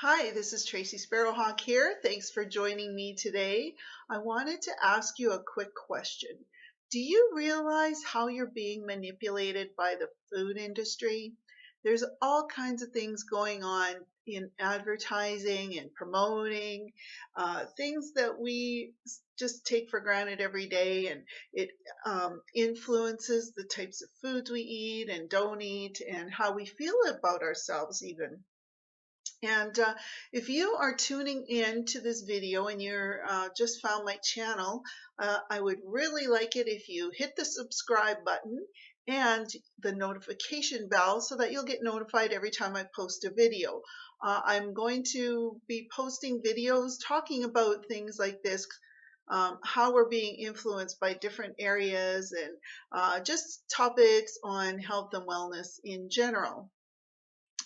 Hi, this is Tracy Sparrowhawk here. Thanks for joining me today. I wanted to ask you a quick question. Do you realize how you're being manipulated by the food industry? There's all kinds of things going on in advertising and promoting, things that we just take for granted every day, and it influences the types of foods we eat and don't eat, and how we feel about ourselves, even. And if you are tuning in to this video and you're just found my channel, I would really like it if you hit the subscribe button and the notification bell so that you'll get notified every time I post a video. I'm going to be posting videos talking about things like this, how we're being influenced by different areas, and just topics on health and wellness in general.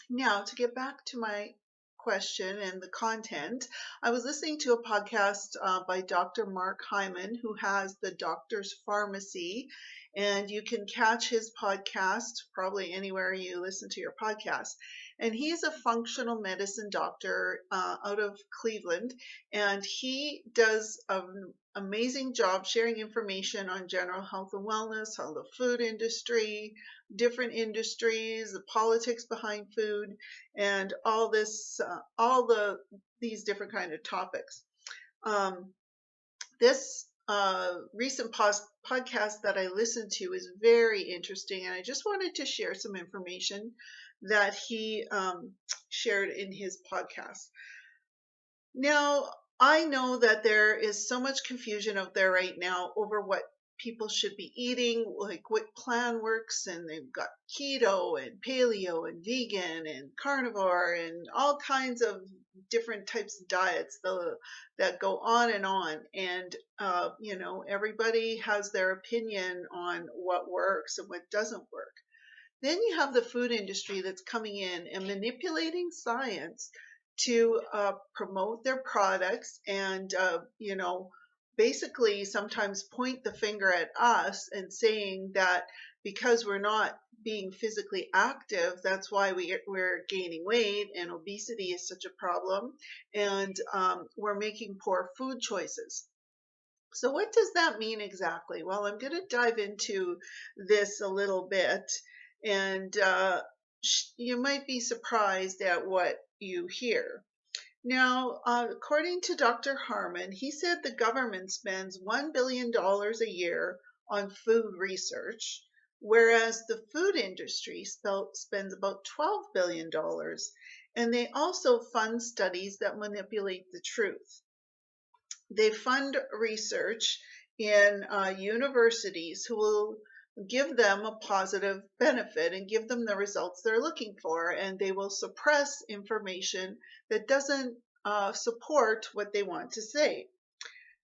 Now, to get back to my question and the content, I was listening to a podcast by Dr. Mark Hyman, who has the Doctor's Pharmacy, and you can catch his podcast probably anywhere you listen to your podcast. And he's a functional medicine doctor out of Cleveland, and he does an amazing job sharing information on general health and wellness, how the food industry, different industries, the politics behind food, and all this, these different kind of topics. This recent podcast that I listened to is very interesting, and I just wanted to share some information that he shared in his podcast. Now, I know that there is so much confusion out there right now over what people should be eating, like what plan works, and they've got keto and paleo and vegan and carnivore and all kinds of different types of diets that go on and on. And, everybody has their opinion on what works and what doesn't work. Then you have the food industry that's coming in and manipulating science to promote their products and, basically sometimes point the finger at us and saying that because we're not being physically active, that's why we're gaining weight, and obesity is such a problem, and we're making poor food choices. So what does that mean exactly? Well, I'm going to dive into this a little bit, and you might be surprised at what you hear. Now, according to Dr. Harmon, he said the government spends $1 billion a year on food research, whereas the food industry spends about $12 billion. And they also fund studies that manipulate the truth. They fund research in universities who will give them a positive benefit and give them the results they're looking for, and they will suppress information that doesn't support what they want to say.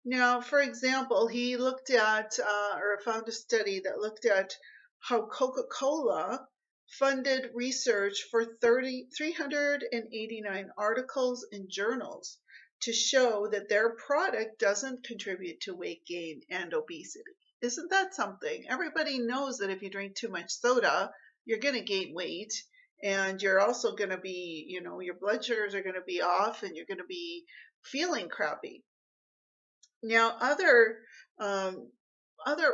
Now, for example, he looked at or found a study that looked at how Coca-Cola funded research for 389 articles in journals to show that their product doesn't contribute to weight gain and obesity. Isn't that something? Everybody knows that if you drink too much soda, you're going to gain weight, and you're also going to be, your blood sugars are going to be off, and you're going to be feeling crappy. Now, other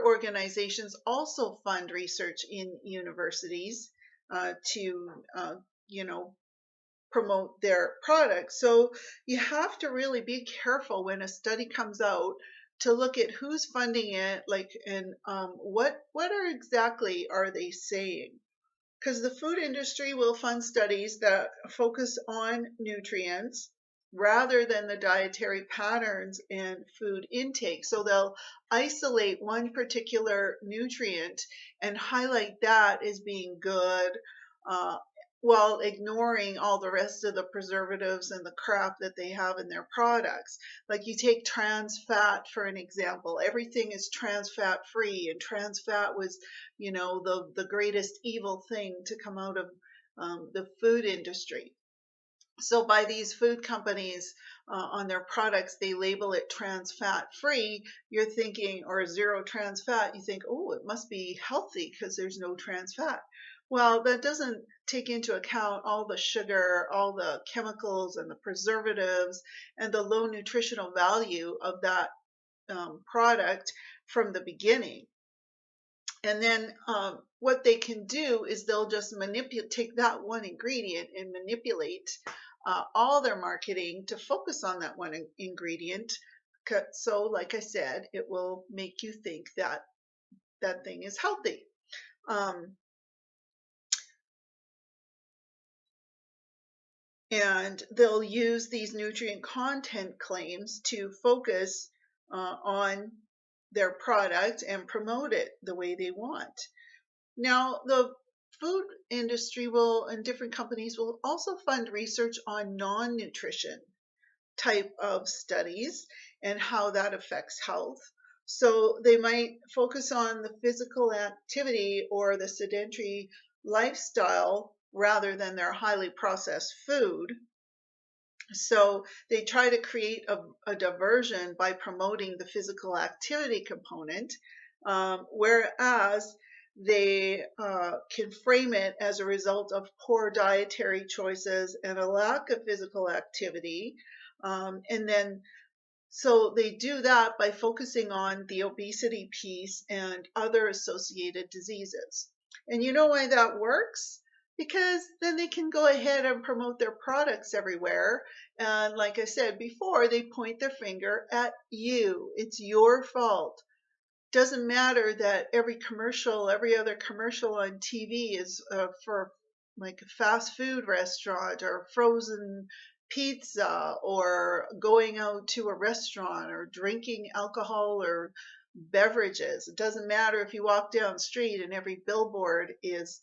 organizations also fund research in universities to, promote their products. So you have to really be careful when a study comes out to look at who's funding it, and what exactly are they saying? Because the food industry will fund studies that focus on nutrients rather than the dietary patterns and food intake. So they'll isolate one particular nutrient and highlight that as being good, uh, while ignoring all the rest of the preservatives and the crap that they have in their products. Like, you take trans fat for an example. Everything is trans fat free, and trans fat was, the greatest evil thing to come out of the food industry. So by these food companies, on their products, they label it trans fat free. You're thinking, or zero trans fat, you think, oh, it must be healthy because there's no trans fat. Well, that doesn't take into account all the sugar, all the chemicals and the preservatives, and the low nutritional value of that product from the beginning. And then what they can do is they'll just manipulate, take that one ingredient and manipulate all their marketing to focus on that one ingredient. So, like I said, it will make you think that that thing is healthy. Um, and they'll use these nutrient content claims to focus on their product and promote it the way they want. Now, the food industry will and different companies will also fund research on non-nutrition type of studies and how that affects health. So they might focus on the physical activity or the sedentary lifestyle rather than their highly processed food. So they try to create a diversion by promoting the physical activity component, whereas they can frame it as a result of poor dietary choices and a lack of physical activity. And then so they do that by focusing on the obesity piece and other associated diseases. And you know why that works? Because then they can go ahead and promote their products everywhere. And like I said before, they point their finger at you. It's your fault. Doesn't matter that every commercial, every other commercial on TV is for like a fast food restaurant or frozen pizza or going out to a restaurant or drinking alcohol or beverages. It doesn't matter if you walk down the street and every billboard is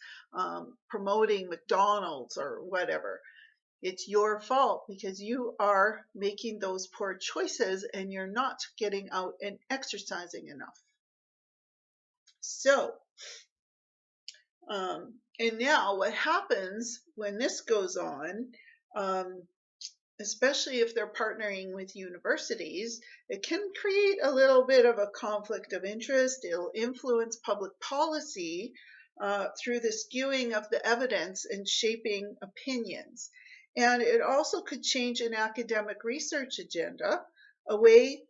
promoting McDonald's or whatever. It's your fault because you are making those poor choices and you're not getting out and exercising enough. So, and now what happens when this goes on, um, especially if they're partnering with universities, it can create a little bit of a conflict of interest. It'll influence public policy through the skewing of the evidence and shaping opinions. And it also could change an academic research agenda away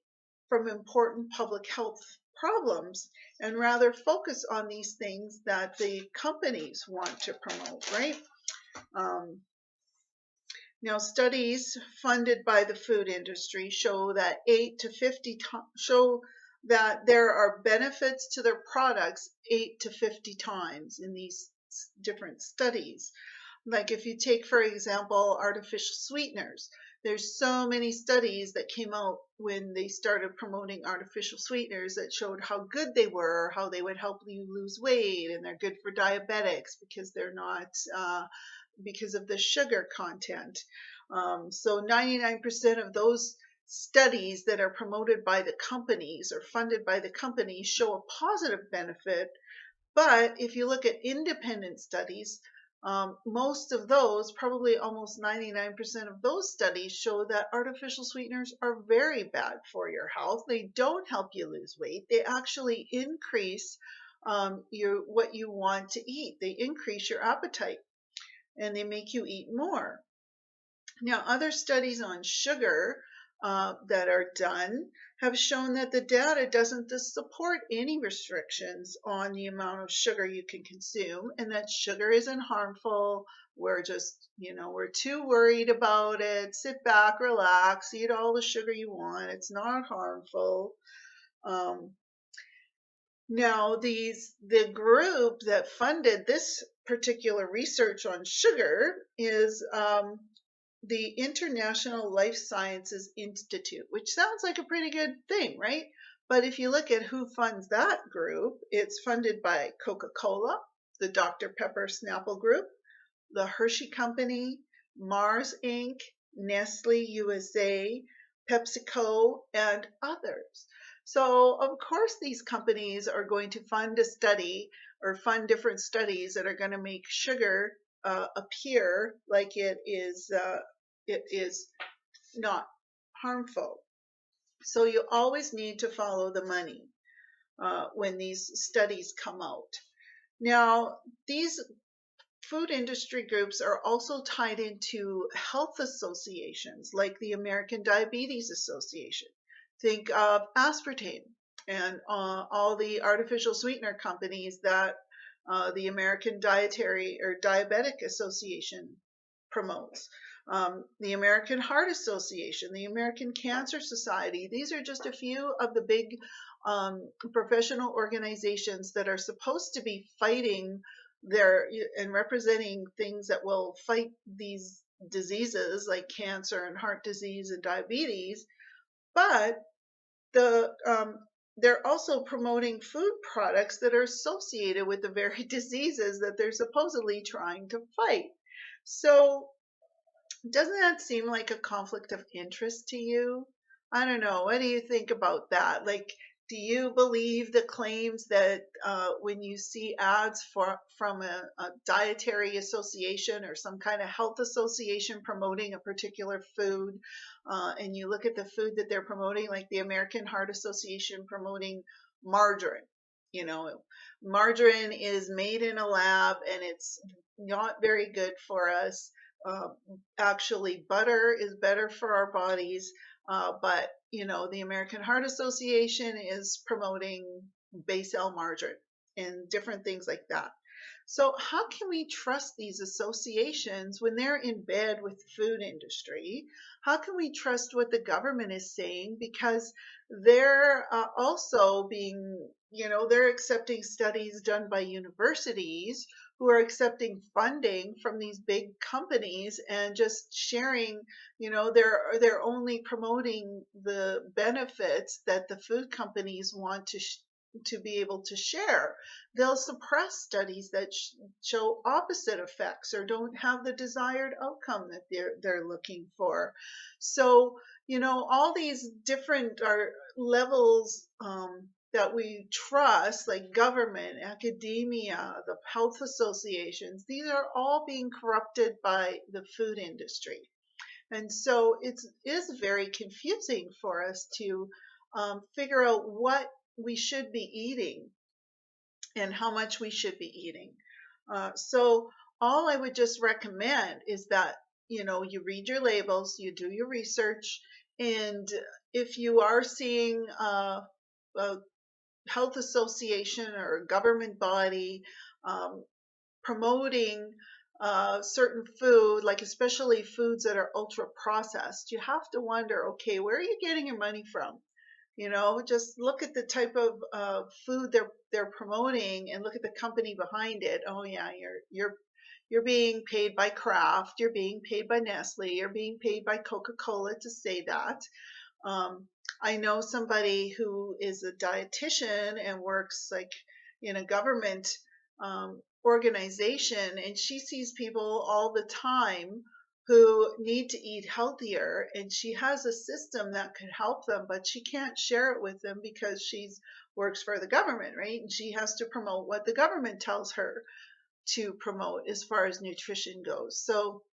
from important public health problems and rather focus on these things that the companies want to promote, right? Um, Now, studies funded by the food industry show that 8 to 50 show that there are benefits to their products 8 to 50 times in these different studies. Like if you take, for example, artificial sweeteners, there's so many studies that came out when they started promoting artificial sweeteners that showed how good they were, how they would help you lose weight, and they're good for diabetics because they're not because of the sugar content. So 99% of those studies that are promoted by the companies or funded by the companies show a positive benefit. But if you look at independent studies, most of those, probably almost 99% of those studies, show that artificial sweeteners are very bad for your health. They don't help you lose weight. They actually increase what you want to eat. They increase your appetite and they make you eat more. Now, other studies on sugar that are done have shown that the data doesn't support any restrictions on the amount of sugar you can consume and that sugar isn't harmful. We're just, we're too worried about it. Sit back, relax, eat all the sugar you want. It's not harmful. Um, Now, the group that funded this particular research on sugar is the International Life Sciences Institute, which sounds like a pretty good thing, right? But if you look at who funds that group, it's funded by Coca-Cola, the Dr. Pepper Snapple Group, the Hershey Company, Mars Inc., Nestle USA, PepsiCo, and others. So, of course, these companies are going to fund a study or fund different studies that are going to make sugar appear like it is not harmful. So you always need to follow the money when these studies come out. Now, these food industry groups are also tied into health associations like the American Diabetes Association. Think of aspartame and all the artificial sweetener companies that the American Dietary or Diabetic Association promotes. The American Heart Association, the American Cancer Society. These are just a few of the big professional organizations that are supposed to be fighting there and representing things that will fight these diseases like cancer and heart disease and diabetes, but the they're also promoting food products that are associated with the very diseases that they're supposedly trying to fight. So doesn't that seem like a conflict of interest to you? I don't know. What do you think about that? Like, do you believe the claims that when you see ads from a dietary association or some kind of health association promoting a particular food, and you look at the food that they're promoting, like the American Heart Association promoting margarine? You know, margarine is made in a lab and it's not very good for us. uh, Actually, butter is better for our bodies, but the American Heart Association is promoting base L margarine and different things like that. So how can we trust these associations when they're in bed with the food industry? How can we trust what the government is saying? Because they're also being, they're accepting studies done by universities who are accepting funding from these big companies and just sharing, they're only promoting the benefits that the food companies want to be able to share. They'll suppress studies that show opposite effects or don't have the desired outcome that they're looking for. So, all these different are levels that we trust, like government, academia, the health associations. These are all being corrupted by the food industry. And so it is very confusing for us to figure out what we should be eating and how much we should be eating. So all I would just recommend is that you read your labels, you do your research, and if you are seeing a health association or a government body um, promoting certain food, like especially foods that are ultra processed, you have to wonder, okay, where are you getting your money from? Just look at the type of food they're promoting and look at the company behind it. Oh yeah, you're being paid by Kraft, you're being paid by Nestle, you're being paid by Coca-Cola to say that. Um, I know somebody who is a dietitian and works like in a government organization, and she sees people all the time who need to eat healthier, and she has a system that could help them, but she can't share it with them because she's works for the government, right? And she has to promote what the government tells her to promote as far as nutrition goes. So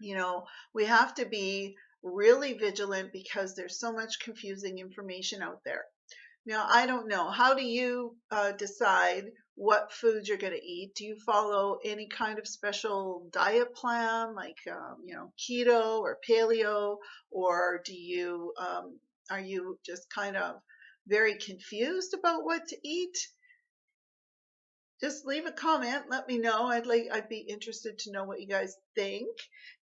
you know, we have to be really vigilant because there's so much confusing information out there. Now, I don't know. How do you decide what foods you're going to eat? Do you follow any kind of special diet plan, like keto or paleo, or are you just kind of very confused about what to eat? Just leave a comment. Let me know. I'd be interested to know what you guys think.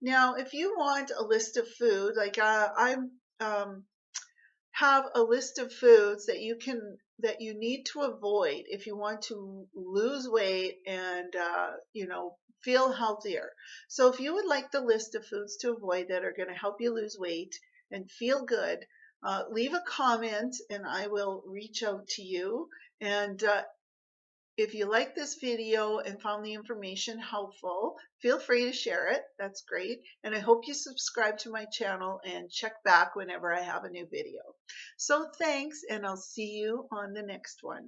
Now, if you want a list of food, like I um, have a list of foods that you need to avoid if you want to lose weight and feel healthier. So if you would like the list of foods to avoid that are going to help you lose weight and feel good, leave a comment and I will reach out to you. And if you like this video and found the information helpful, feel free to share it. That's great. And I hope you subscribe to my channel and check back whenever I have a new video. So thanks, and I'll see you on the next one.